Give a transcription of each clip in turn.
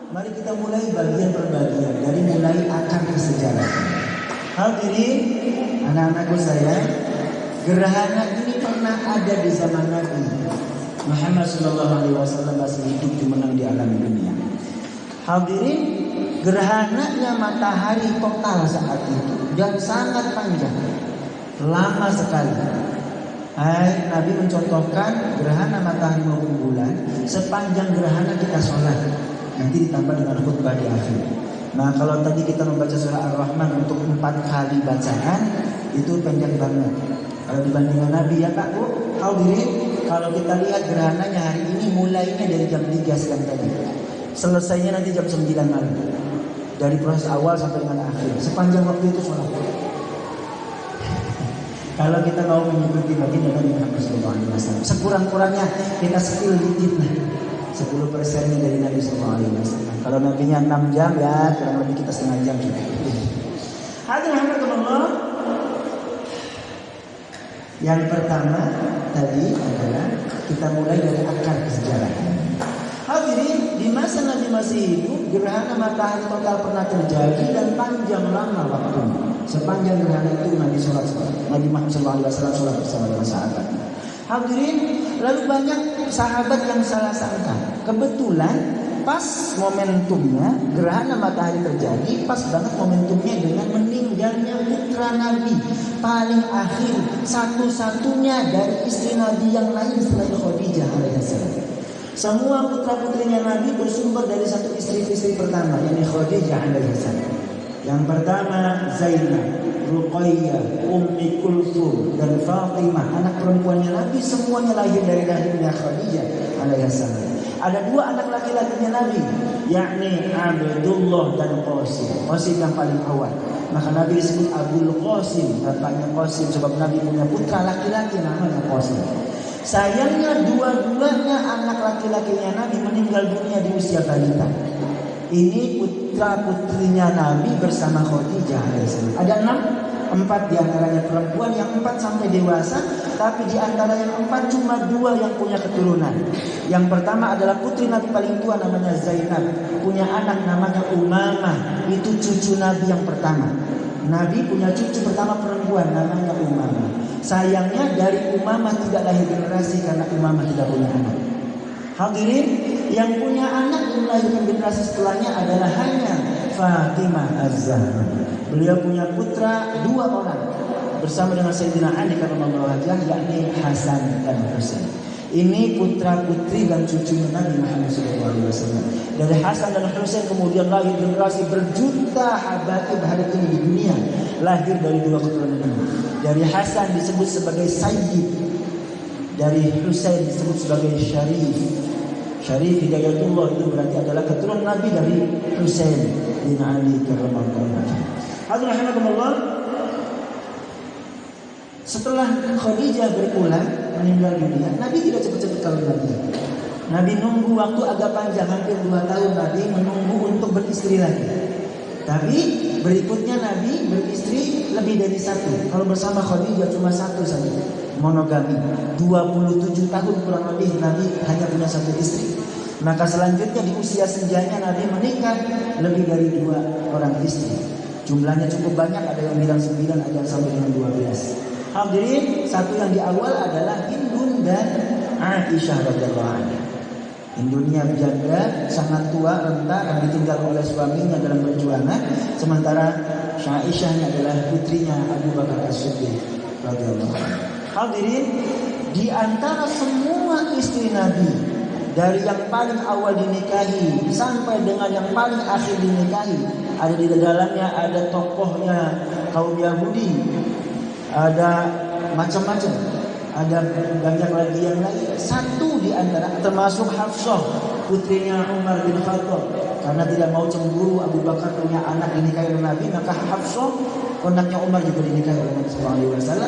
Mari kita mulai bagian per bagian, dari mulai akar kesejarahan. Hadirin, anak-anakku sayang, gerhana ini pernah ada di zaman Nabi Muhammad SAW masih hidup dimenang di alam dunia. Hadirin, gerhananya matahari total saat itu dan sangat panjang, lama sekali. Nabi mencontohkan gerhana matahari maupun bulan sepanjang gerhana kita sholat, nanti ditambah dengan khutbah di akhir. Nah, kalau tadi kita membaca surah Ar-Rahman untuk 4 kali bacaan, itu pendek banget. Kalau dibandingkan Nabi ya Pak Bu, hadirin, kalau kita lihat gerhananya hari ini mulainya dari jam 3 siang tadi, selesainya nanti jam 9 malam. Dari proses awal sampai dengan akhir, sepanjang waktu itu sholat. Kalau kita mau mengikuti baginda Nabi Muhammad SAW, sekurang-kurangnya kita skill dikit lah, 10% dari Nabi SAW. Kalau Nabinya 6 jam, ya kurang lebih kita setengah jam juga. Hadirin rahmatullah. Yang pertama tadi adalah kita mulai dari akar kesejarahan. Hadirin, di masa Nabi masih hidup, gerhana matahari total pernah terjadi dan panjang lama waktunya. Sepanjang gerhana itu Nabi Muhammad SAW sholat bersama dengan sahabat. Hadirin, lalu banyak sahabat yang salah sangka. Kebetulan pas momentumnya gerhana matahari terjadi, pas banget momentumnya dengan meninggalnya putra Nabi paling akhir, satu-satunya dari istri Nabi yang lain selain Khadijah alaihissalam. Semua putra-putrinya Nabi bersumber dari satu istri pertama, yakni Khadijah alaihissalam. Yang pertama Zainab, Ruqayyah, Ummi Kulthum dan Fatimah, anak perempuannya Nabi, semuanya lahir dari rahimnya Khadijah alaihissalam. Ada 2 anak laki-lakinya Nabi, yakni Abdullah dan Qasim. Qasim yang paling awal. Maka Nabi disebut Abul Qasim, bapaknya Qasim, sebab Nabi punya putra laki-laki namanya Qasim. Sayangnya dua-duanya anak laki-lakinya Nabi meninggal dunia di usia balita. Ini putra-putrinya Nabi bersama Khadijah alaihissalam. Ada 4 diantaranya perempuan, yang 4 sampai dewasa. Tapi di antara yang 4 cuma 2 yang punya keturunan. Yang pertama adalah putri Nabi paling tua namanya Zainab, punya anak namanya Umamah. Itu cucu Nabi yang pertama. Nabi punya cucu pertama perempuan namanya Umamah. Sayangnya dari Umamah tidak lahir generasi karena Umamah tidak punya anak. Hadirin, yang punya anak dan melahirkan generasi setelahnya adalah hanya Fatimah Az-Zahra. Beliau punya putra 2 orang bersama dengan Sayyidina Ali karramallahu wajhah, yakni Hasan dan Husain. Ini putra putri dan cucunya Nabi Muhammad SAW. Dari Hasan dan Husain kemudian lahir generasi berjuta habaib hari ini di dunia, lahir dari 2 keturunan ini. Dari Hasan disebut sebagai Sayyid, dari Husain disebut sebagai Syarif. Syarif Hidayatullah itu berarti adalah keturunan Nabi dari Husain bin Ali karramallahu wajhah. Hadirin rahimakumullah. Setelah Khadijah berpulang meninggal dunia, Nabi tidak cepat-cepat kawin lagi. Nabi nunggu waktu agak panjang, hampir 2 tahun Nabi menunggu untuk beristri lagi. Tapi berikutnya Nabi beristri lebih dari 1. Kalau bersama Khadijah cuma 1 saja, monogami. 27 tahun kurang lebih Nabi hanya punya 1 istri. Maka selanjutnya di usia senjanya Nabi menikah lebih dari 2 orang istri. Jumlahnya cukup banyak, ada yang bilang 9, ada yang sampai dengan 12. Hadirin, satu yang di awal adalah Hindun dan Aisyah radhiyallahu anha. Hindunnya janda, sangat tua, renta, yang ditinggal oleh suaminya dalam perjuangan. Sementara Aisyahnya adalah putrinya Abu Bakar As-Siddiq radhiyallahu anhu. Hadirin, di antara semua istri Nabi, dari yang paling awal dinikahi sampai dengan yang paling akhir dinikahi, ada di dalamnya ada tokohnya kaum Yahudi, ada macam-macam, ada banyak lagi yang lain. Satu di antara termasuk Hafsah, putrinya Umar bin Khattab, karena tidak mau cemburu Abu Bakar punya anak dinikahi oleh Nabi, maka Hafsah anaknya Umar juga dinikahi oleh Nabi SAW.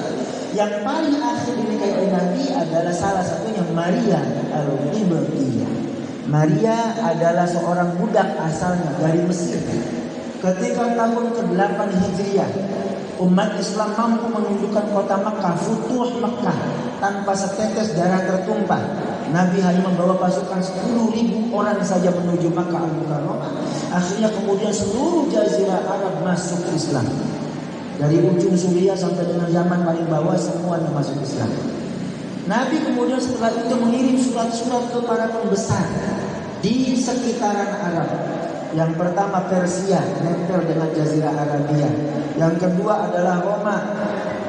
Yang paling akhir dinikahi oleh Nabi adalah salah satunya Maria al-Qibtiyah. Maria adalah seorang budak asalnya dari Mesir. Ketika tahun ke-8 Hijriah, umat Islam mampu menundukkan kota Mekah, futuh Mekah tanpa setetes darah tertumpah. Nabi hanya membawa pasukan 10.000 orang saja menuju Makkah Al-Mukarramah. Akhirnya kemudian seluruh jazirah Arab masuk Islam. Dari ujung Suriah sampai dengan Yaman paling bawah semuanya masuk Islam. Nabi kemudian setelah itu mengirim surat-surat ke para pembesar di sekitaran Arab. Yang pertama Persia, nempel dengan Jazirah Arabia. Yang kedua adalah Roma.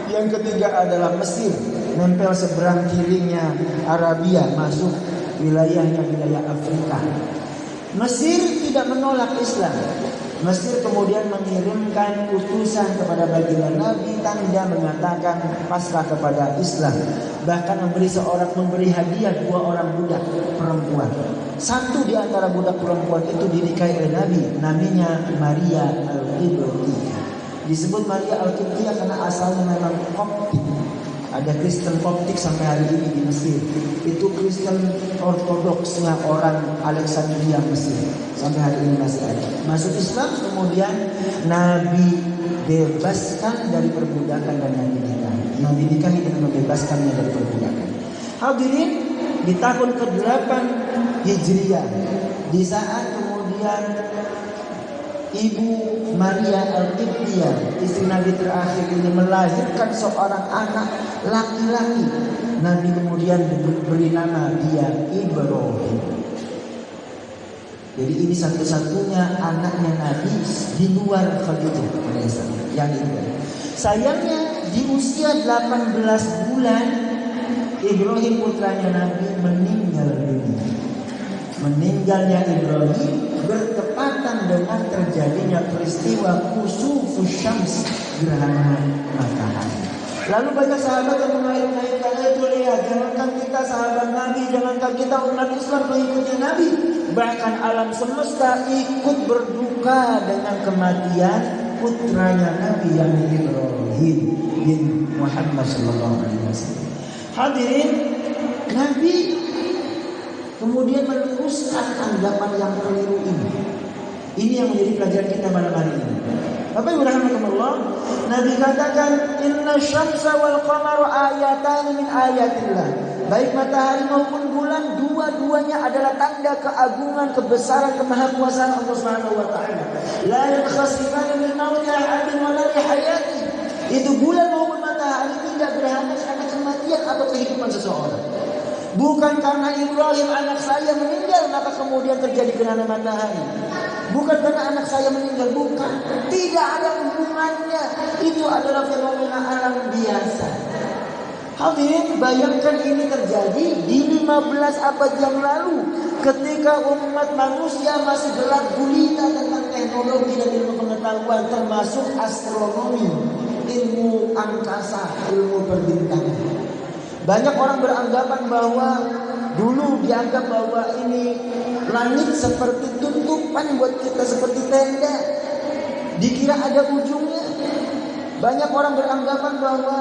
Yang ketiga adalah Mesir, nempel seberang kirinya Arabia, masuk wilayahnya wilayah Afrika. Mesir tidak menolak Islam. Mesir kemudian mengirimkan utusan kepada baginda Nabi, tanda mengatakan pasrah kepada Islam. Bahkan memberi hadiah 2 orang budak perempuan. Satu di antara budak perempuan itu dinikahi oleh Nabi, namanya Maria Al-Qibtiyah. Disebut Maria Al-Qibtiyah karena asalnya memang Koptik. Ada Kristen Koptik sampai hari ini di Mesir. Itu Kristen Ortodoksnya orang Alexandria Mesir. Sampai hari ini masih ada. Masuk Islam, kemudian Nabi bebaskan dari perbudakan dan Nabi nikahi. Nabi nikahi dengan membebaskannya dari perbudakan. Hadirin, di tahun ke-8 Hijriah, di saat kemudian Ibu Maria Al-Qibtiyah, istri Nabi terakhir ini melahirkan seorang anak laki-laki, Nabi kemudian beri nama dia Ibrahim. Jadi ini satu-satunya anaknya Nabi di luar Khadijah yang ini. Sayangnya di usia 18 bulan Ibrahim putranya Nabi meninggal dunia. Meninggalnya Ibrahim bertepatan dengan terjadinya peristiwa kusufus syams, gerhana matahari. Lalu banyak sahabat yang mengait-ngaitkan itu, lihat, jangankan kita sahabat Nabi, jangankan kita umat Islam mengikuti Nabi, bahkan alam semesta ikut berduka dengan kematian putranya Nabi yang Ibrahim bin Muhammad sallallahu alaihi wasallam. Hadirin, Nabi kemudian meluruskan anggapan yang keliru ini. Ini yang menjadi pelajaran kita malam hari ini. Bapak Ibu rahimakumullah, Nabi katakan inna syamsa wal qamara ayatan min ayatillah. Baik matahari maupun bulan, dua-duanya adalah tanda keagungan, kebesaran, kemahakuasaan Allah Subhanahu wa taala. La yankhasifani min mauti ahadin wa la hayati. Itu bulan maupun matahari tidak berhenti karena kematian atau kehidupan seseorang. Bukan karena Ibrahim anak saya meninggal maka kemudian terjadi gerhana matahari. Bukan karena anak saya meninggal, bukan. Tidak ada hubungannya. Itu adalah fenomena alam biasa. Hadirin, bayangkan ini terjadi di 15 abad yang lalu, ketika umat manusia masih gelap gulita tentang teknologi dan ilmu pengetahuan, termasuk astronomi, ilmu angkasa, ilmu perbintangan. Banyak orang beranggapan bahwa dulu dianggap bahwa ini langit seperti tutupan buat kita, seperti tenda, dikira ada ujungnya. Banyak orang beranggapan bahwa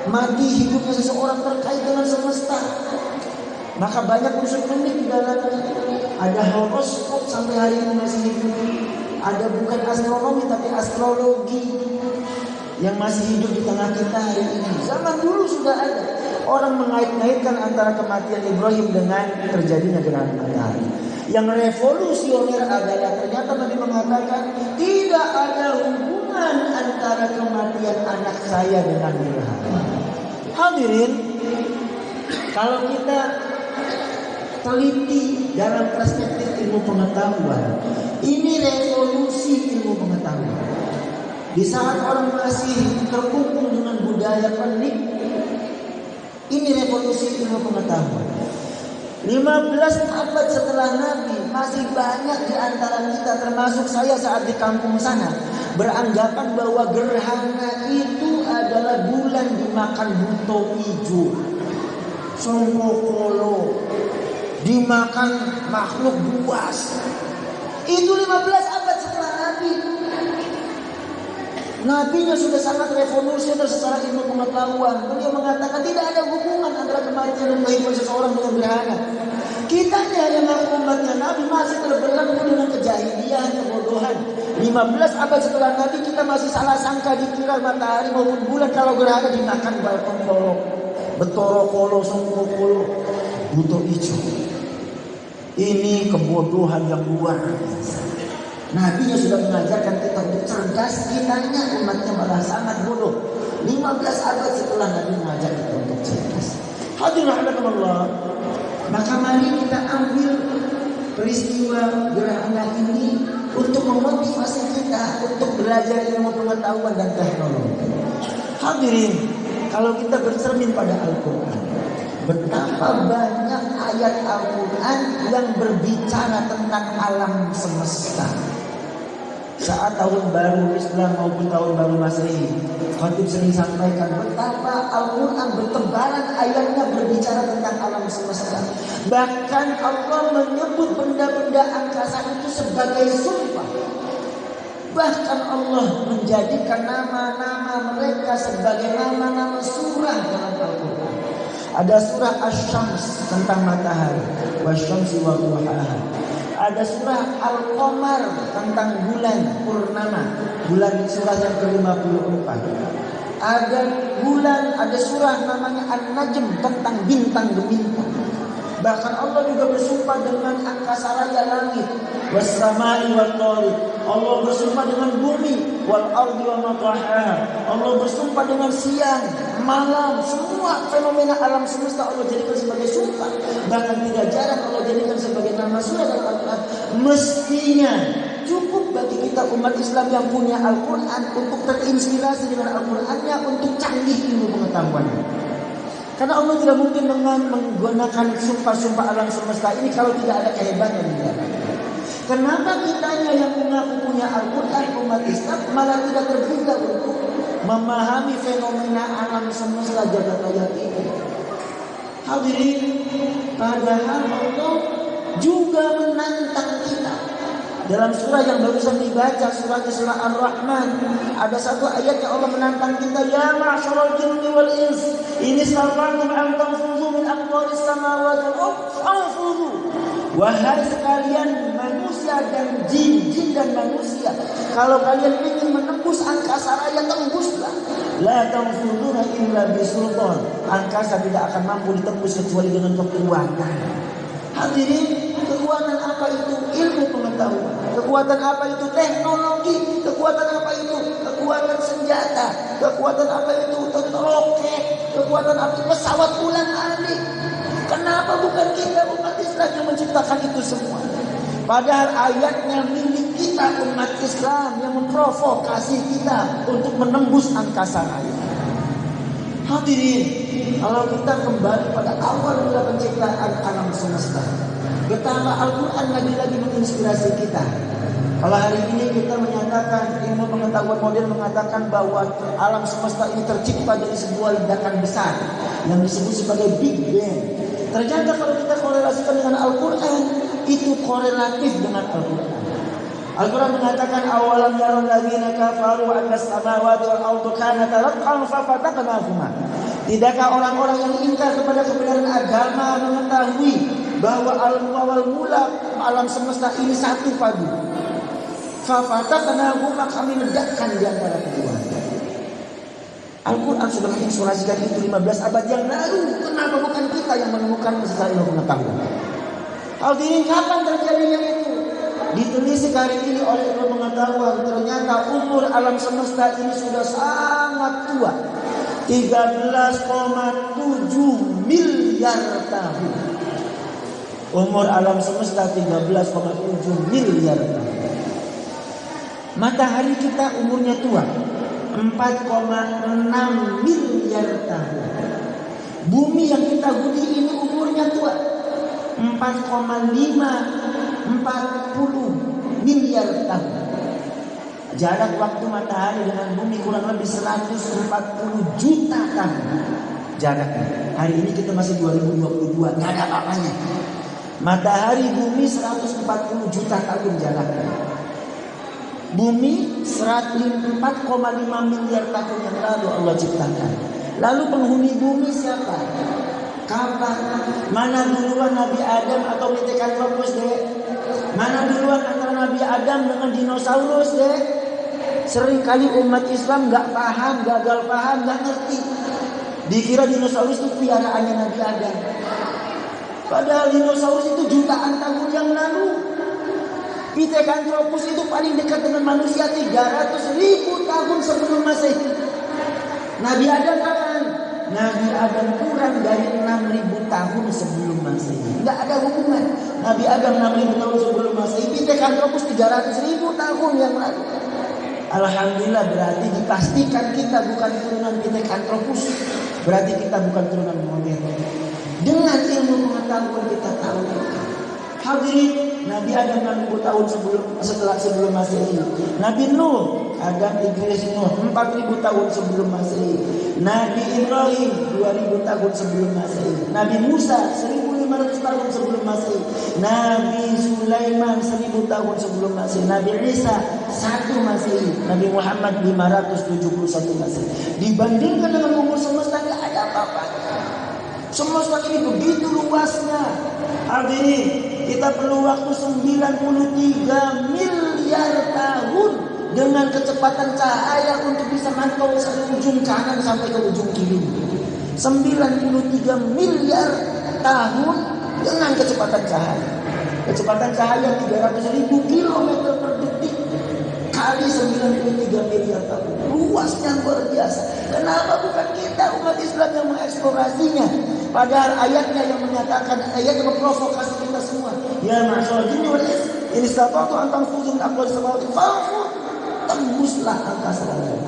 mati hidupnya seseorang terkait dengan semesta. Maka banyak unsur unik di dalamnya. Ada horoskop sampai hari ini masih hidup. Ada bukan astronomi tapi astrologi yang masih hidup di tengah kita hari ini. Zaman dulu sudah ada. Orang mengait-ngaitkan antara kematian Ibrahim dengan terjadinya gerhana matahari. Yang revolusioner adalah ternyata Nabi mengatakan tidak ada hubungan antara kematian anak saya dengan gerhana. Hadirin, kalau kita teliti dalam perspektif ilmu pengetahuan, ini revolusi ilmu pengetahuan. Di saat orang masih terkungkung dengan budaya penik, ini revolusi ilmu pengetahuan. 15 abad setelah Nabi, masih banyak di antara kita, termasuk saya saat di kampung sana, beranggapan bahwa gerhana itu adalah bulan dimakan buto hijau, songkokolo, dimakan makhluk buas. Itu 15 abad setelah Nabi. Nabinya sudah sangat revolusioner secara ilmu pengetahuan. Beliau mengatakan tidak ada hubungan antara kematian dan kehidupan seseorang dengan gerhana. Kitanya yang umatnya Nabi masih terbelenggu dengan kejahilian, kebodohan. 15 abad setelah Nabi kita masih salah sangka, dikira matahari maupun bulan kalau gerhana dimakan balkon kolo, betoro kolo, songko kolo. butuh hijau. Ini kebodohan yang luar biasa. Nabi yang sudah mengajarkan kita untuk cerdas, kitanya umatnya malah sangat bodoh. 15 abad setelah Nabi mengajar kita untuk cerdas. Hadirin rahimakumullah. Maka mari kita ambil peristiwa gerhana ini untuk memotivasi kita untuk belajar ilmu pengetahuan dan teknologi. Hadirin, kalau kita bercermin pada Al-Quran, betapa banyak ayat Al-Quran yang berbicara tentang alam semesta. Saat tahun baru Islam maupun tahun baru Masehi, khatib sering sampaikan betapa Al-Quran bertebaran ayatnya berbicara tentang alam semesta. Bahkan Allah menyebut benda-benda angkasa itu sebagai sumpah. Bahkan Allah menjadikan nama-nama mereka sebagai nama-nama surah dalam Al-Quran. Ada surah Asy-Syams tentang matahari, wasyamsi wa duhaha. Ada surah Al-Qamar tentang bulan purnama, bulan surah yang ke-54. Ada bulan, ada surah namanya An-Najm tentang bintang-bintang. Bahkan Allah juga bersumpah dengan angkasa raya langit, was-samai wat-thariq. Allah bersumpah dengan bumi, wal ardi wa ma tahaha. Allah bersumpah dengan siang, malam, semua fenomena alam semesta Allah jadikan sebagai sumpah. Bahkan tidak jarang Allah jadikan sebagai nama surah Al-Quran. Mestinya cukup bagi kita umat Islam yang punya Al-Quran untuk terinspirasi dengan Al-Qurannya untuk canggih ilmu pengetahuannya. Karena Allah tidak mungkin menggunakan sumpah-sumpah alam semesta ini kalau tidak ada kehebatan di dalamnya. Kenapa kitanya yang mengaku punya Al-Quran umat Islam malah tidak tergila untuk memahami fenomena alam semesta jagat raya ini? Hadirin, padahal Allah juga menantang kita. Dalam surah yang barusan dibaca, surah Ar-Rahman, ada satu ayat yang Allah menantang kita, ya ma'syaral jinni wal ins, ini istata'tum an tanfudhu min aqtaris samawati wal ardh fanfudhu. Wahai sekalian manusia dan jin dan manusia, kalau kalian ingin menembus angkasa raya, tembuslah. La tanfuduna illa bisultan. Angkasa tidak akan mampu ditembus kecuali dengan kekuatan. Hadirin, kekuatan apa itu? Ilmu pengetahuan. Kekuatan apa itu? Teknologi. Kekuatan apa itu? Kekuatan senjata. Kekuatan apa itu? Roket. Kekuatan apa? Pesawat bulan alik. Kenapa bukan kita umat Islam yang menciptakan itu semua? Padahal ayatnya milik kita umat Islam yang memprovokasi kita untuk menembus angkasa raya. Hadirin, kalau kita kembali pada awal mula penciptaan alam semesta, betapa Al-Quran lagi-lagi menginspirasi kita. Kalau hari ini kita menyatakan, ilmu pengetahuan modern mengatakan bahwa alam semesta ini tercipta dari sebuah ledakan besar yang disebut sebagai Big Bang. Ternyata kalau kita korelasikan dengan Al-Quran, itu korelatif dengan Al-Quran. Al-Quran mengatakan awalam yaral ladzina kafaru anna as-samawati wal ardu kanata ratqan fafataqnahuma. Tidakkah orang-orang yang ingkar kepada kebenaran agama mengetahui bahwa awal mula alam semesta ini satu padu. Fafataqnahuma, kami ledakkan di antara keduanya. Al-Quran sudah menginspirasikan itu 15 abad yang lalu. Kenapa bukan kita yang menemukan secara ilmu pengetahuan? Hadirin, kapan terjadinya itu? Ditelisik hari ini oleh ilmu pengetahuan, ternyata umur alam semesta ini sudah sangat tua. 13,7 miliar tahun. Umur alam semesta 13,7 miliar tahun. Matahari kita umurnya tua, 4,6 miliar tahun. Bumi yang kita huni ini umurnya tua, 4,540 miliar tahun. Jarak waktu matahari dengan bumi kurang lebih 140 juta tahun jaraknya. Hari ini kita masih 2022, nggak ada apa-apanya. Matahari bumi 140 juta tahun jaraknya. Bumi 4,5 miliar tahun yang lalu Allah ciptakan. Lalu penghuni bumi siapa? Kapan? Mana duluan Nabi Adam atau Pithecanthropus deh? Mana duluan antara Nabi Adam dengan dinosaurus deh? Seringkali umat Islam nggak paham, gagal paham, nggak ngerti. Dikira dinosaurus itu piaraannya Nabi Adam. Padahal dinosaurus itu jutaan tahun yang lalu. Pithecanthropus itu paling dekat dengan manusia 300.000 tahun sebelum Masehi. Nabi Adam kapan? Nabi Adam kurang dari 6.000 tahun sebelum Masehi. Enggak ada hubungan. Nabi Adam 6.000 tahun sebelum Masehi, Pithecanthropus 300.000 tahun yang lalu. Alhamdulillah, berarti dipastikan kita bukan turunan Pithecanthropus. Berarti kita bukan turunan Homo. Dengan ilmu pengetahuan kita tahu. Hadirin, Nabi Adam 6.000 tahun sebelum Masehi. Nabi Nuh, Adam, Idris, Nuh 4.000 tahun sebelum Masehi. Nabi Ibrahim 2.000 tahun sebelum Masehi. Nabi Musa 1.500 tahun sebelum Masehi. Nabi Sulaiman 1.000 tahun sebelum Masehi. Nabi Isa 1 Masehi. Nabi Muhammad 571 Masehi. Dibandingkan dengan umur semesta tidak ada apa-apanya. Semesta ini begitu luasnya. Hadirin, kita perlu waktu 93 miliar tahun dengan kecepatan cahaya untuk bisa mantau dari ujung kanan sampai ke ujung kiri. 93 miliar tahun dengan kecepatan cahaya. Kecepatan cahaya 300.000 kilometer per detik kali 93 miliar tahun. Luasnya luar biasa. Kenapa bukan kita umat Islam yang mengeksplorasinya? Padahal ayatnya yang menyatakan, ayat yang memprovokasi kita semua. Ya ma'asyarul jinni wal ins, in istata'tum an tanfudhu min aqwali samawati fanfudhu. Tembuslah angkasa langit.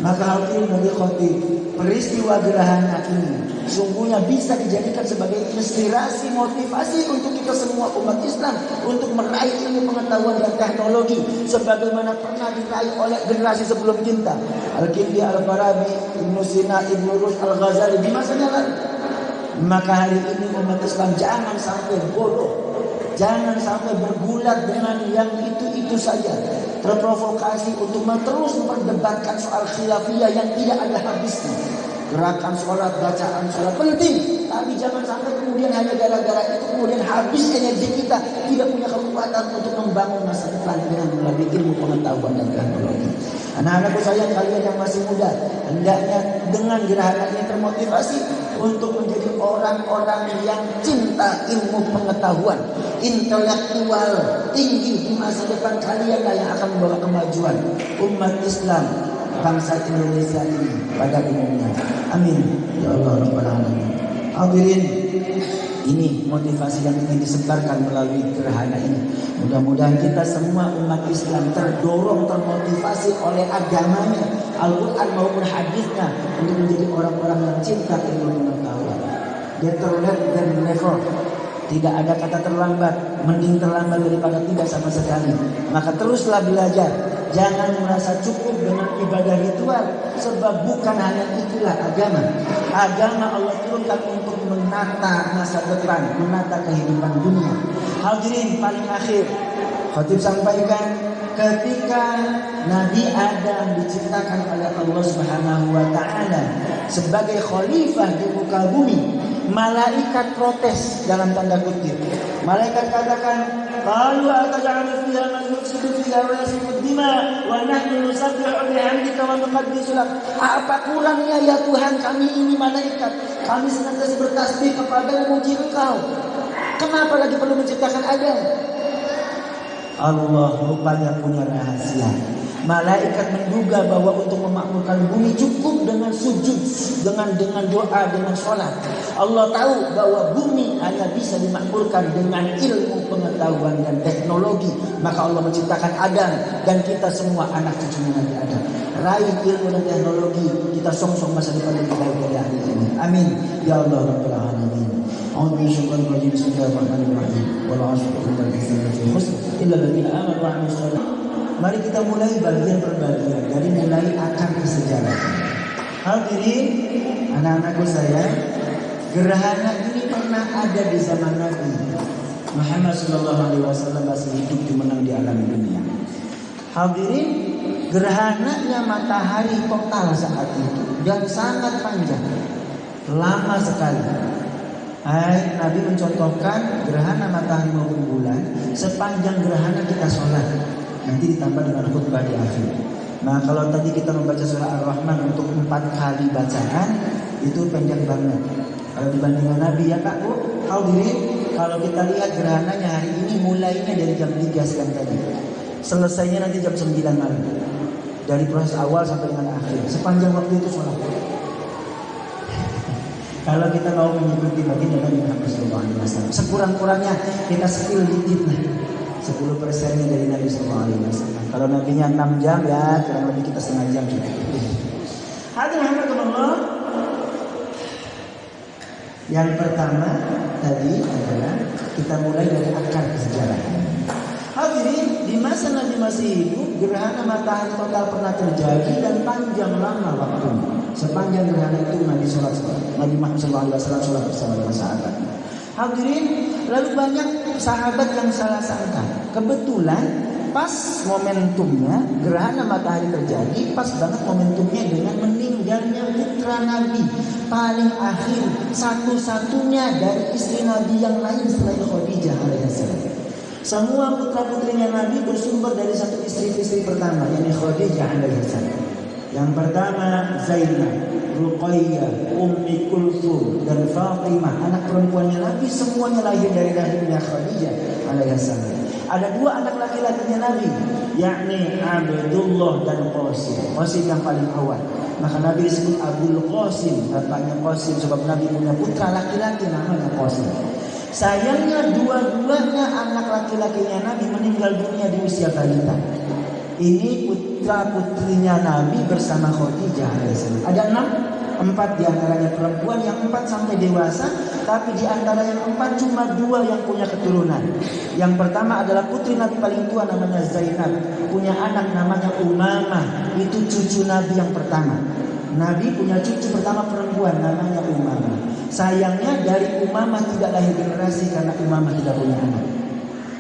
Maka hal ini bagi khotib, peristiwa gerhana ini sungguhnya bisa dijadikan sebagai inspirasi, motivasi untuk kita semua umat Islam untuk meraih ilmu pengetahuan dan teknologi sebagaimana pernah diraih oleh generasi sebelum kita. Al-Kindi, Al-Farabi, Ibnu Sina, Ibnu Rushd, Al-Ghazali di masanya lalu. Maka hari ini umat Islam jangan sampai bodoh, jangan sampai bergulat dengan yang itu-itu saja, terprovokasi untuk terus memperdebatkan soal khilafiyah yang tidak ada habisnya. Gerakan sholat, bacaan sholat penting, tapi jangan sampai kemudian hanya gara-gara itu kemudian habis energi kita, tidak punya kekuatan untuk membangun masa depan dengan melalui ilmu pengetahuan dan teknologi. Anak-anakku sayang, kalian yang masih muda, hendaknya dengan gerhana ini termotivasi untuk menjadi orang-orang yang cinta ilmu pengetahuan, intelektual tinggi di masa depan. Kalian lah yang akan membawa kemajuan umat Islam, bangsa Indonesia ini pada umumnya. Amin ya Allah Rabbal Alamin. Hadirin, ini motivasi yang ingin disebarkan melalui gerhana ini. Mudah-mudahan kita semua umat Islam terdorong, termotivasi oleh agamanya, Al-Quran maupun hadisnya, untuk menjadi orang-orang yang cinta ilmu pengetahuan. Better late than never. Tidak ada kata terlambat, mending terlambat daripada tidak sama sekali. Maka teruslah belajar. Jangan merasa cukup dengan ibadah ritual, sebab bukan hanya itulah agama. Agama Allah turunkan untuk menata masa depan, menata kehidupan dunia. Hadirin, paling akhir khatib sampaikan, ketika Nabi Adam diciptakan oleh Allah Subhanahu wa taala sebagai khalifah di muka bumi, malaikat protes dalam tanda kutip. Malaikat katakan, qalu ataj'alu fiha man yufsidu fiha wa yasfiku dima wa nahnu nusabbihu bihamdika wa nuqaddisu lak. Apa kurangnya ya Tuhan kami ini malaikat? Kami senantiasa bertasbih kepada memuji Engkau. Kenapa lagi perlu menciptakan Adam? Allah rupanya punya rahasia. Malaikat menduga bahwa untuk memakmurkan bumi cukup dengan sujud, dengan doa, dengan sholat. Allah tahu bahwa bumi hanya bisa dimakmurkan dengan ilmu pengetahuan dan teknologi. Maka Allah menciptakan Adam dan kita semua anak cucu Nabi Adam. Raih ilmu dan teknologi, kita song-song masa depan yang baik dari hari ini. Amin ya Allah Rabbal Alamin. Mari kita mulai bagian per bagian, dari mulai akar sejarah. Hadirin, anak-anakku sayang, gerhana ini pernah ada di zaman Nabi Muhammad SAW masih hidup dimenang di alam dunia. Hadirin, gerhananya matahari total saat itu dan sangat panjang, lama sekali. Nabi mencontohkan gerhana matahari maupun bulan sepanjang gerhana kita sholat. Nanti ditambah dengan khutbah di akhir. Nah, kalau tadi kita membaca surah Ar-Rahman untuk 4 kali bacaan, itu panjang banget. Kalau dibandingkan Nabi ya Pak Bu, Hadirin, kalau kita lihat gerhananya hari ini mulainya dari jam 3 siang tadi. Selesainya nanti jam 9 malam. Dari proses awal sampai dengan akhir. Sepanjang waktu itu sholat. Kalau kita mau mengikuti baginda Nabi Muhammad SAW, sekurang-kurangnya kita spill dikit lah. 10%-nya dari Nabi SAW. Kalau Nabinya 6 jam ya kurang lebih kita setengah jam juga. Hadirin rahimakumullah. Yang pertama tadi adalah kita mulai dari akar kesejarahan. Hadirin, di masa Nabi masih hidup, gerhana matahari total pernah terjadi dan panjang lama waktunya. Sepanjang gerhana itu Nabi Muhammad SAW sholat bersama dengan sahabat. Hadirin, lalu banyak sahabat yang salah sangka. Kebetulan pas momentumnya gerhana matahari terjadi, pas banget momentumnya dengan meninggalnya putra Nabi paling akhir, satu-satunya dari istri Nabi yang lain selain Khadijah alaihissalam. Semua putra-putrinya Nabi bersumber dari satu istri pertama, yakni Khadijah alaihissalam. Yang pertama Zainab, Ruqayyah, Ummi Kulthum dan Fatimah, anak perempuannya Nabi, semuanya lahir dari rahimnya Khadijah alaihissalam. Ada 2 anak laki-lakinya Nabi, yakni Abdullah dan Qasim. Qasim yang paling awal. Maka Nabi disebut Abdul Qasim, bapaknya Qasim, sebab Nabi punya putra laki-laki namanya Qasim. Sayangnya dua-duanya anak laki-lakinya Nabi meninggal dunia di usia balita. Ini putra-putrinya Nabi bersama Khadijah alaihissalam. Ada 4 diantaranya perempuan, yang 4 sampai dewasa. Tapi diantara yang 4 cuma 2 yang punya keturunan. Yang pertama adalah putri Nabi paling tua namanya Zainab, punya anak namanya Umamah. Itu cucu Nabi yang pertama. Nabi punya cucu pertama perempuan namanya Umamah. Sayangnya dari Umamah tidak lahir generasi karena Umamah tidak punya anak.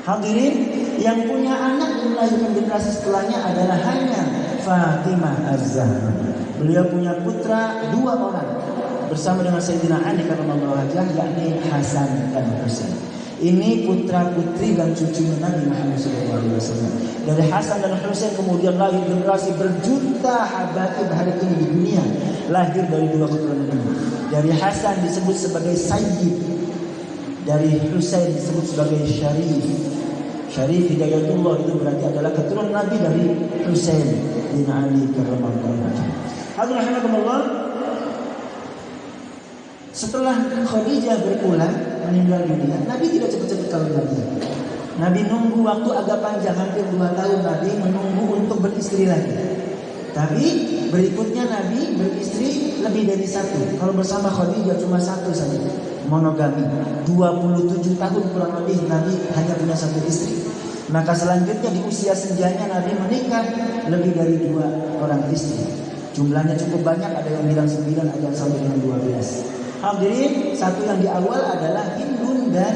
Hadirin, yang punya anak dan melahirkan generasi setelahnya adalah hanya Fatimah Az-Zahra. Beliau punya putra 2 orang bersama dengan Sayyidina Ali karramallahu wajhah, yakni Hasan dan Husain. Ini putra-putri dan cucunya Nabi Muhammad SAW. Dari Hasan dan Husain kemudian lahir generasi berjuta habaib hari ini di dunia, lahir dari 2 keturunan ini. Dari Hasan disebut sebagai Sayyid, dari Husain disebut sebagai Syarif. Syarif Hidayatullah itu berarti adalah keturunan Nabi dari Husain bin Ali karramallahu wajhah. Hadirin rahimakumullah. Setelah Khadijah berpulang meninggal dunia, Nabi tidak cepat-cepat kawin lagi. Nabi nunggu waktu agak panjang, hampir 2 tahun Nabi menunggu untuk beristri lagi. Tapi berikutnya Nabi beristri lebih dari 1. Kalau bersama Khadijah cuma 1 saja, monogami. 27 tahun kurang lebih Nabi hanya punya 1 istri. Maka selanjutnya di usia senjanya Nabi menikah lebih dari 2 orang istri. Jumlahnya cukup banyak, ada yang bilang 9, ada yang sampai dengan 12. Hadirin, satu yang di awal adalah Hindun dan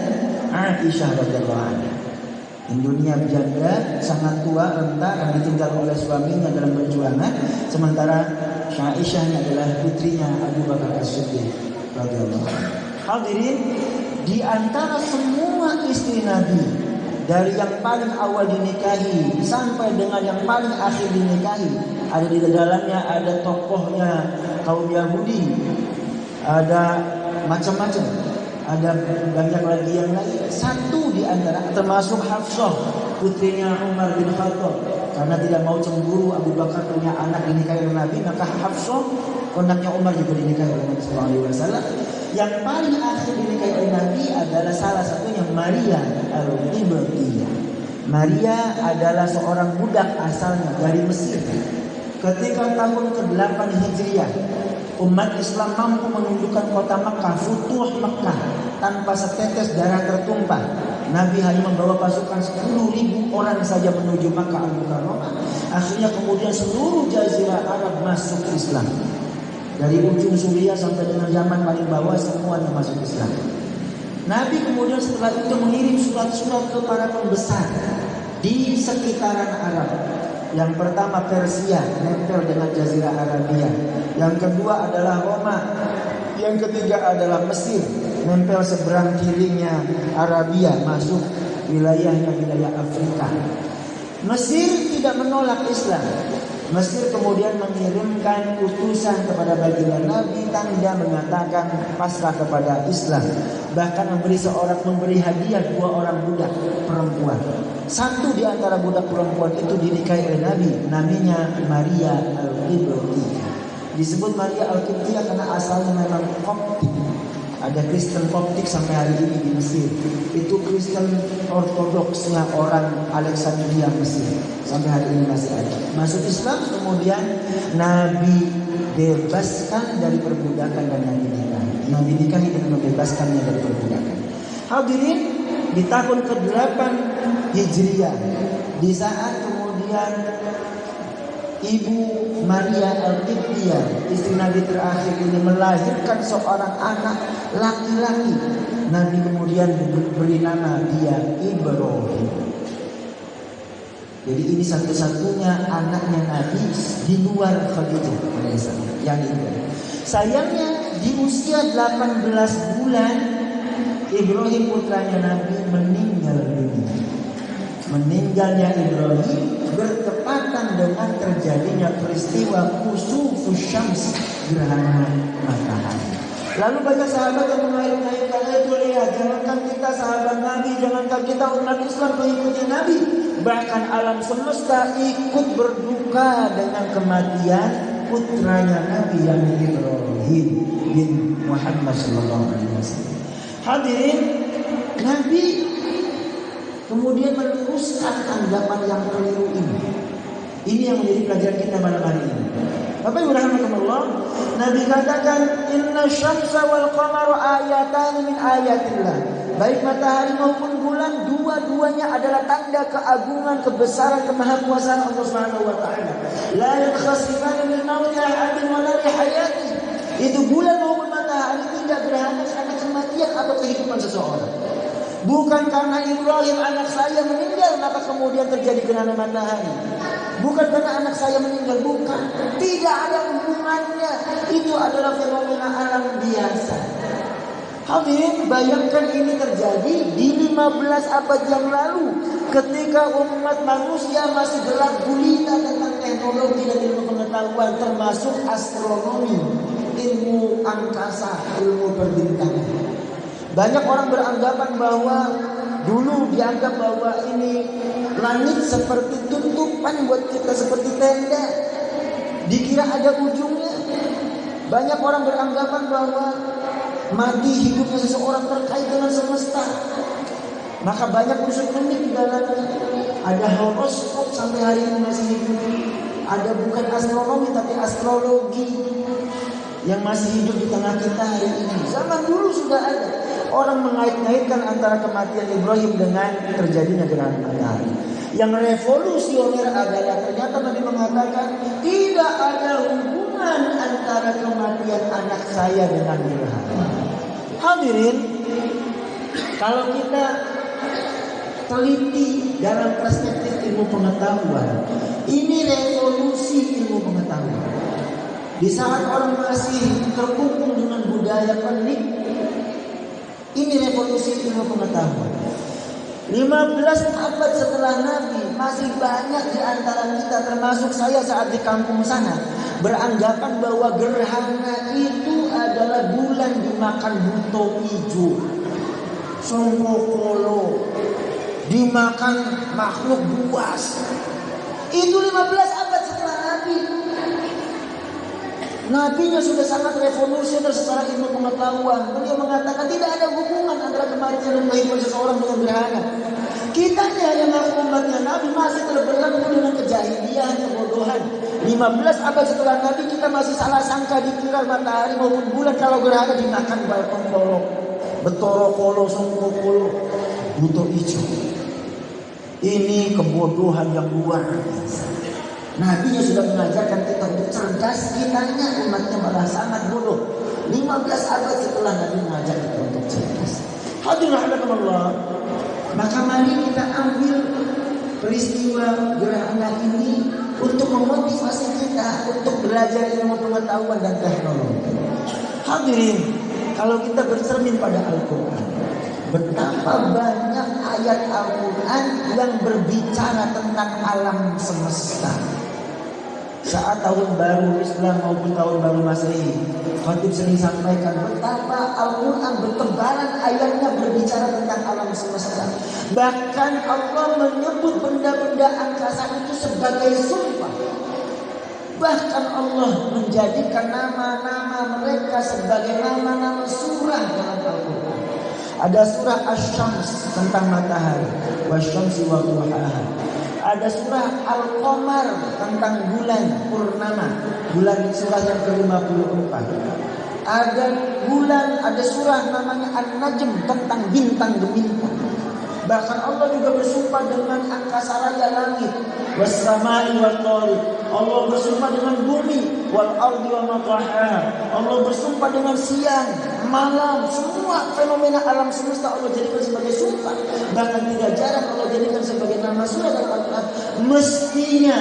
Aisyah radhiyallahu anha. Hindunnya janda, sangat tua, renta, yang ditinggal oleh suaminya dalam perjuangan. Sementara Aisyahnya adalah putrinya Abu Bakar As-Siddiq radhiyallahu anhu. Hadirin, di antara semua istri Nabi, dari yang paling awal dinikahi sampai dengan yang paling akhir dinikahi, ada di dalamnya ada tokohnya kaum Yahudi, ada macam-macam, ada banyak lagi yang lain. Satu di antara termasuk Hafsah, putrinya Umar bin Khattab, karena tidak mau cemburu Abu Bakar punya anak dinikahi oleh Nabi, maka Hafsah anaknya Umar juga dinikahi oleh Nabi sallallahu alaihi wasallam. Yang paling akhir dinikahi oleh Nabi adalah salah satunya Maria al-Qibtiyah. Maria adalah seorang budak asalnya dari Mesir. Ketika tahun ke-8 Hijriah, umat Islam mampu menundukkan kota Mekah, futuh Mekah, tanpa setetes darah tertumpah. Nabi hanya membawa pasukan 10.000 orang saja menuju Makkah Al-Mukarramah. Akhirnya kemudian seluruh jazirah Arab masuk Islam. Dari ujung Suriah sampai dengan Yaman paling bawah semuanya masuk Islam. Nabi kemudian setelah itu mengirim surat-surat ke para pembesar di sekitaran Arab. Yang pertama Persia, nempel dengan Jazirah Arabia. Yang kedua adalah Roma. Yang ketiga adalah Mesir, nempel seberang kirinya Arabia, masuk wilayahnya wilayah Afrika. Mesir tidak menolak Islam. Mesir kemudian mengirimkan utusan kepada baginda Nabi, tanda mengatakan pasrah kepada Islam. bahkan memberi hadiah 2 orang budak perempuan. Satu di antara budak perempuan itu dinikahi oleh Nabi, namanya Maria Al-Qibtiyah. Disebut Maria Al-Qibtiyah karena asalnya memang Koptik. Ada Kristen Koptik sampai hari ini di Mesir. Itu Kristen Ortodoksnya orang Alexandria Mesir. Sampai hari ini masih ada. Masuk Islam, kemudian Nabi bebaskan dari perbudakan dan Nabi nikahi dengan membebaskannya dari perbudakan. Hadirin, di tahun ke-8 Hijriah, di saat kemudian Ibu Maria Al-Qibtiyah, istri Nabi terakhir ini melahirkan seorang anak laki-laki, Nabi kemudian beri nama dia Ibrahim. Jadi ini satu-satunya anaknya Nabi di luar Khadijah yang ini. Sayangnya di usia 18 bulan Ibrahim putranya Nabi meninggal dunia. Meninggalnya Ibrahim bertepatan dengan terjadinya peristiwa kusufus syams, gerhana matahari. Lalu banyak sahabat yang mengait-ngaitkan itu, lihat, jangankan kita sahabat Nabi, jangankan kita umat Islam pengikutnya Nabi, bahkan alam semesta ikut berduka dengan kematian putranya Nabi yang Ibrahim bin Muhammad sallallahu alaihi wasallam. Hadirin, Nabi kemudian meluruskan anggapan yang keliru ini. Ini yang menjadi pelajaran kita malam hari ini. Bapak Ibu rahimakumullah, Nabi katakan inna syamsa wal qamara ayatan min ayatillah. Baik matahari maupun bulan, dua-duanya adalah tanda keagungan, kebesaran, kemahakuasaan Allah Subhanahu wa taala. La yankhasifani min mauti ahadin wa la li hayati. Itu bulan maupun matahari tidak berhenti karena kematian atau kehidupan seseorang. Bukan karena Ibrahim anak saya meninggal maka kemudian terjadi gerhana matahari. Bukan karena anak saya meninggal, bukan. Tidak ada hubungannya. Itu adalah fenomena alam biasa. Hadirin, bayangkan ini terjadi di 15 abad yang lalu, ketika umat manusia masih gelap gulita tentang teknologi dan ilmu pengetahuan, termasuk astronomi, ilmu angkasa, ilmu perbintangan. Banyak orang beranggapan bahwa dulu dianggap bahwa ini langit seperti tutupan buat kita, seperti tenda, dikira ada ujungnya. Banyak orang beranggapan bahwa mati hidupnya seseorang terkait dengan semesta. Maka banyak unsur unik di dalamnya. Ada horoskop sampai hari ini masih hidup. Ada bukan astronomi tapi astrologi yang masih hidup di tengah kita hari ini. Zaman dulu sudah ada. Orang mengait-ngaitkan antara kematian Ibrahim dengan terjadinya gerhana matahari. Yang revolusioner adalah ternyata Nabi mengatakan tidak ada hubungan antara kematian anak saya dengan gerhana. Hadirin, kalau kita teliti dalam perspektif ilmu pengetahuan, ini revolusi ilmu pengetahuan. Di saat orang masih terkungkung dengan budaya pelik, ini revolusi ilmu pengetahuan. 15 abad setelah Nabi, masih banyak di antara kita, termasuk saya saat di kampung sana, beranggapan bahwa gerhana itu adalah bulan dimakan buto hijau, songkokolo, dimakan makhluk buas. Itu 15 abad setelah Nabi. Nabinya sudah sangat revolusioner secara ilmu pengetahuan. Beliau mengatakan tidak ada hubungan antara kematian dan kehidupan seseorang dengan gerhana. Kita yang mengaku umatnya Nabi masih terbelenggu dengan kejahilian, kebodohan. 15 abad setelah Nabi kita masih salah sangka, dikira matahari maupun bulan kalau gerhana dimakan balkon kolo, betoro kolo, songko kolo, buto hijau. Ini kebodohan yang luar biasa. Nabinya sudah mengajarkan kita untuk cerdas, kitanya umatnya malah sangat bodoh. 15 abad setelah Nabi mengajak kita untuk cerdas. Hadirin rahimakumullah, maka mari kita ambil peristiwa gerhana ini untuk memotivasi kita untuk belajar ilmu pengetahuan dan teknologi. Hadirin, kalau kita bercermin pada Al-Quran, betapa banyak ayat Al-Quran yang berbicara tentang alam semesta. Saat tahun baru Islam maupun tahun baru Masehi, khatib sering sampaikan betapa Al-Quran bertebaran ayatnya berbicara tentang alam semesta. Bahkan Allah menyebut benda-benda angkasa itu sebagai sumpah. Bahkan Allah menjadikan nama-nama mereka sebagai nama-nama surah dalam Al-Quran. Ada surah Asy-Syams tentang matahari, wasyamsi wa duhaha. Ada surah Al-Qamar tentang bulan purnama, bulan surah yang ke-54. Ada surah namanya An-Najm tentang bintang gemintang. Bahkan Allah juga bersumpah dengan angkasa raya langit, was-samai wat-thariq. Allah bersumpah dengan bumi, wal ardi wa ma tahaha. Allah bersumpah dengan siang, malam, semua fenomena alam semesta Allah jadikan sebagai sumpah. Bahkan tidak jarang Allah jadikan sebagai nama surah dalam Al-Quran. Mestinya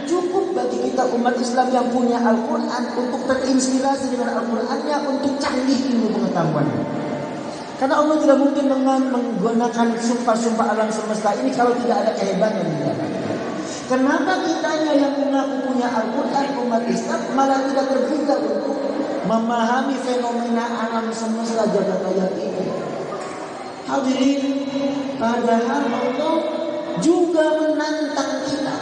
cukup bagi kita umat Islam yang punya Al-Quran untuk terinspirasi dengan Al-Qurannya untuk canggih ilmu pengetahuannya. Karena Allah tidak mungkin menggunakan sumpah-sumpah alam semesta ini kalau tidak ada kehebatan di dalamnya. Kenapa kitanya yang mengaku punya Al-Quran umat Islam malah tidak terbuka untuk memahami fenomena alam semesta jagat raya ini? Hadirin, padahal Allah juga menantang kita.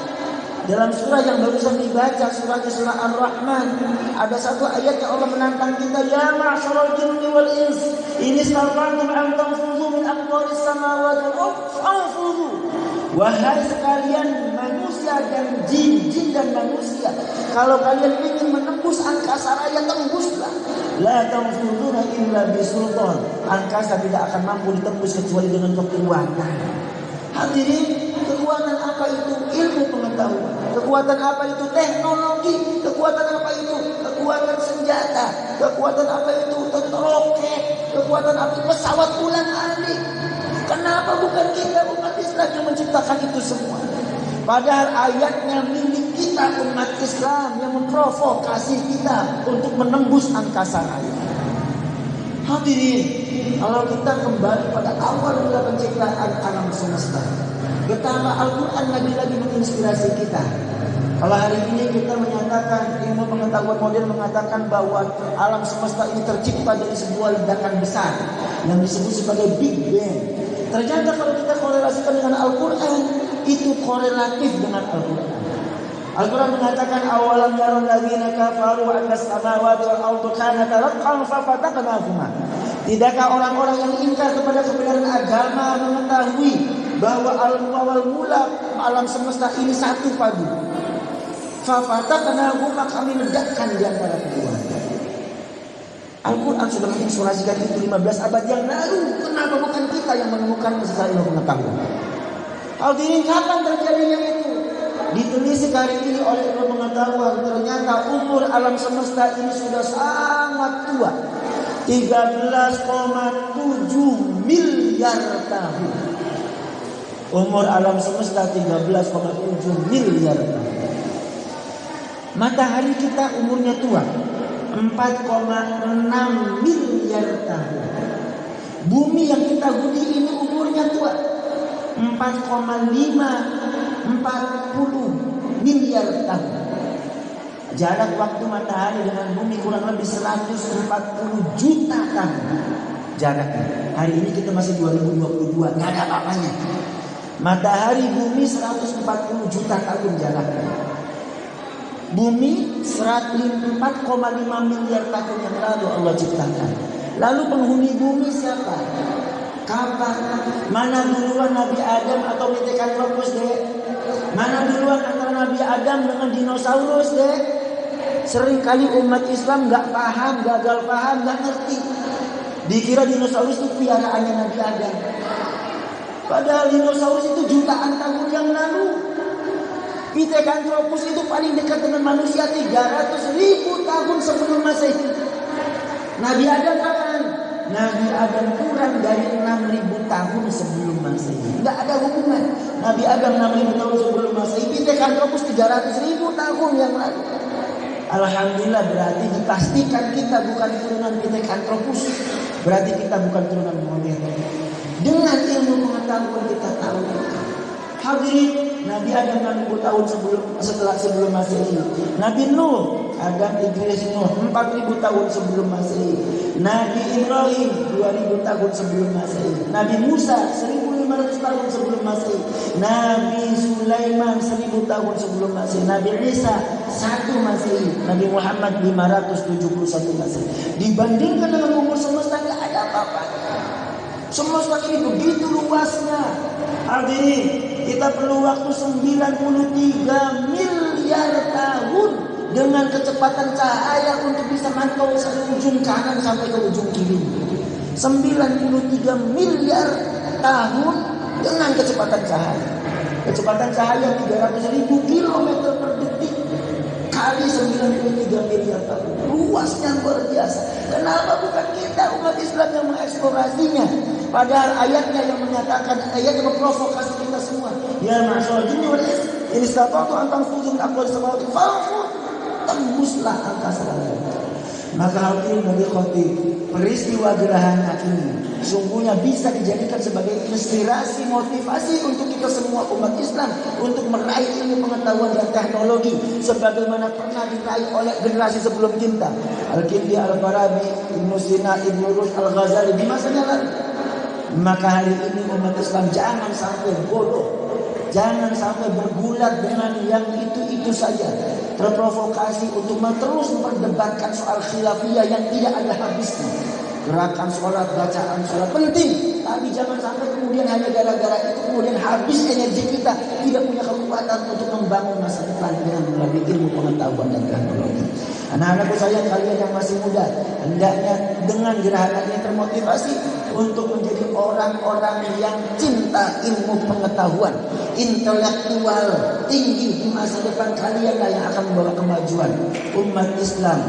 Dalam surah yang barusan dibaca, surah Ar-Rahman, ada satu ayat yang Allah menantang kita, ya ma'syaral jinni wal ins, in istata'tum an tanfudhu min aqtaris samawati wal ardh fanfudhu. Wahai sekalian manusia dan jin dan manusia, kalau kalian ingin menembus angkasa raya, tembuslah. La tanfuduna illa bisultan. Angkasa tidak akan mampu ditembus kecuali dengan kekuatan. Hadirin, kekuatan apa itu? Ilmu pengetahuan. Kekuatan apa itu? Teknologi. Kekuatan apa itu? Kekuatan senjata. Kekuatan apa itu? Roket. Kekuatan apa itu? Pesawat ulang-alik. Kenapa bukan kita umat Islam yang menciptakan itu semua? Padahal ayatnya milik kita umat Islam yang memprovokasi kita untuk menembus angkasa raya. Hadirin, kalau kita kembali pada awal mula penciptaan alam semesta, betapa Al-Quran lagi-lagi menginspirasi kita. Kalau hari ini kita menyatakan, ilmu pengetahuan modern mengatakan bahwa alam semesta ini tercipta dari sebuah ledakan besar yang disebut sebagai Big Bang. Ternyata kalau kita korelasikan dengan Al-Quran, itu korelatif dengan Al-Quran. Al-Quran mengatakan awalam yaral ladzina kafaru anna as-samawati wal ardu kanata ratqan fafataqnahuma. Tidakkah orang-orang yang ingkar kepada kebenaran agama mengetahui bahwa awal mula alam semesta ini satu padu. Fafataqnahuma, kami ledakkan di antara keduanya. Al-Quran sudah menginspirasikan itu 15 abad yang lalu. Kenapa bukan kita yang menemukan secara ilmu pengetahuan? Hadirin, kapan terjadinya itu? Ditelisik hari ini oleh ilmu pengetahuan, ternyata umur alam semesta ini sudah sangat tua. 13,7 miliar tahun. Umur alam semesta 13,7 miliar tahun. Matahari kita umurnya tua, 4,6 miliar tahun. Bumi yang kita huni ini umurnya tua, 40 miliar tahun. Jarak waktu matahari dengan bumi kurang lebih 140 juta tahun jaraknya. Hari ini kita masih 2022, nggak ada apa-apanya. Matahari bumi 140 juta tahun jaraknya. Bumi 4,5 miliar tahun yang lalu Allah ciptakan. Lalu penghuni bumi siapa? Kapan? Mana duluan Nabi Adam atau Pithecanthropus deh? Mana duluan antara Nabi Adam dengan dinosaurus deh? Seringkali umat Islam nggak paham, gagal paham, nggak ngerti. Dikira dinosaurus itu piaraannya Nabi Adam. Padahal dinosaurus itu jutaan tahun yang lalu. Pithecanthropus itu paling dekat dengan manusia 300.000 tahun sebelum Masehi. Nabi Adam kapan? Nabi Adam kurang dari 6.000 tahun sebelum Masehi. Nggak ada hubungan. Nabi Adam 6.000 tahun sebelum Masehi, Pithecanthropus 300.000 tahun yang lalu. Alhamdulillah, berarti dipastikan kita bukan turunan Pithecanthropus. Berarti kita bukan turunan modern. Dengan ilmu pengetahuan kita tahu Hadirin, Nabi Adam 6000 tahun sebelum Masehi. Nabi Nuh, Adam, Idris, Nuh 4000 tahun sebelum Masehi. Nabi Ibrahim 2000 tahun sebelum Masehi. Nabi Musa 1500 tahun sebelum Masehi. Nabi Sulaiman 1000 tahun sebelum Masehi. Nabi Isa 1 Masehi. Nabi Muhammad 571 Masehi. Dibandingkan dengan umur semesta tidak ada apa-apanya. Semesta ini begitu luasnya. Hadirin, kita perlu waktu 93 miliar tahun dengan kecepatan cahaya untuk bisa mantau dari ujung kanan sampai ke ujung kiri. 93 miliar tahun dengan kecepatan cahaya. Kecepatan cahaya 300.000 kilometer per detik kali 93 miliar tahun. Luasnya luar biasa. Kenapa bukan kita umat Islam yang mengeksplorasinya? Padahal ayatnya yang menyatakan, ayat yang memprovokasi kita semua. Ya ma'asyarul jinni wal ins, in istata'tum an tanfudhu min aqdari samawati fanfudhu, tembuslah angkasa langit. Maka hal ini bagi khotib, peristiwa gerhana ini sungguhnya bisa dijadikan sebagai inspirasi, motivasi untuk kita semua umat Islam untuk meraih ilmu pengetahuan dan teknologi sebagaimana pernah diraih oleh generasi sebelum kita. Al-Kindi, Al-Farabi, Ibnu Sina, Ibnu Rushd, Al-Ghazali di masanya lalu. Maka hari ini umat Islam jangan sampai bodoh, jangan sampai bergulat dengan yang itu saja, terprovokasi untuk terus memperdebatkan soal khilafiyah yang tidak ada habisnya. Gerakan sholat, bacaan sholat penting, tapi jangan sampai kemudian hanya gara-gara itu kemudian habis energi kita, tidak punya kekuatan untuk membangun masa depan dengan melalui ilmu pengetahuan dan teknologi. Anak-anakku sayang, kalian yang masih muda, hendaknya dengan gerhana ini termotivasi untuk menjadi orang-orang yang cinta ilmu pengetahuan, intelektual tinggi di masa depan. Kalianlah yang akan membawa kemajuan umat Islam,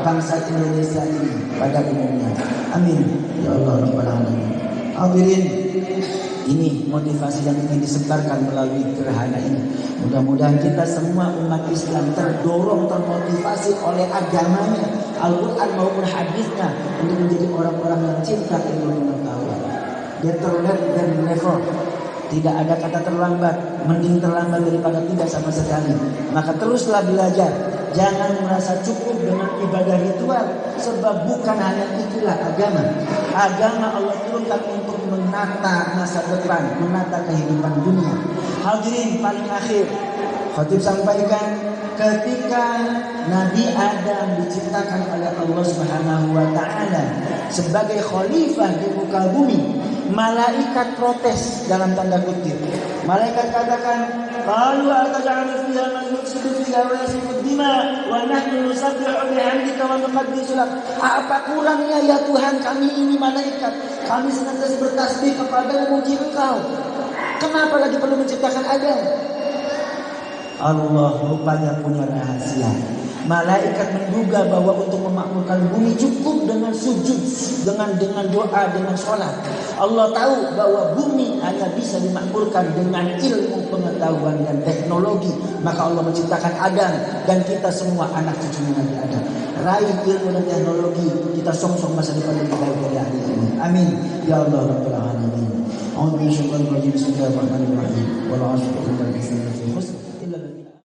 bangsa Indonesia ini pada umumnya. Amin ya Allah rabbal alamin. Hadirin, ini motivasi yang ingin disebarkan melalui gerhana ini. Mudah-mudahan kita semua umat Islam terdorong, termotivasi oleh agamanya, Al-Quran maupun hadisnya, untuk menjadi orang-orang yang cinta ilmu pengetahuan. Better late than never. Tidak ada kata terlambat, mending terlambat daripada tidak sama sekali. Maka teruslah belajar. Jangan merasa cukup dengan ibadah ritual, sebab bukan hanya itulah agama. Agama Allah turunkan untuk menata masa depan, menata kehidupan dunia. Hadirin, paling akhir khatib sampaikan, ketika Nabi Adam diciptakan oleh Allah Subhanahu wa taala sebagai khalifah di muka bumi, malaikat protes dalam tanda kutip. Malaikat katakan, qalu ataj'alu fiha man yufsidu fiha wa yasfiku dima wa nahnu nusabbihu bihamdika wa nuqaddisu lak. Apa kurangnya ya Tuhan kami ini malaikat? Kami senantiasa bertasbih kepada memuji Engkau. Kenapa lagi perlu menciptakan Adam? Allah rupanya punya rahasia. Malaikat menduga bahwa untuk memakmurkan bumi cukup dengan sujud, dengan doa, dengan sholat. Allah tahu bahwa bumi hanya bisa dimakmurkan dengan ilmu pengetahuan dan teknologi. Maka Allah menciptakan Adam dan kita semua anak cucu Nabi Adam. Raih ilmu dan teknologi, kita song-song masa depan lebih baik dari hari ini. Amin ya Allah rabbal alamin. A'udzu billahi minasyaitonir rajim. Bismillahirrahmanirrahim. Wal 'asri innal insana lafi khusr.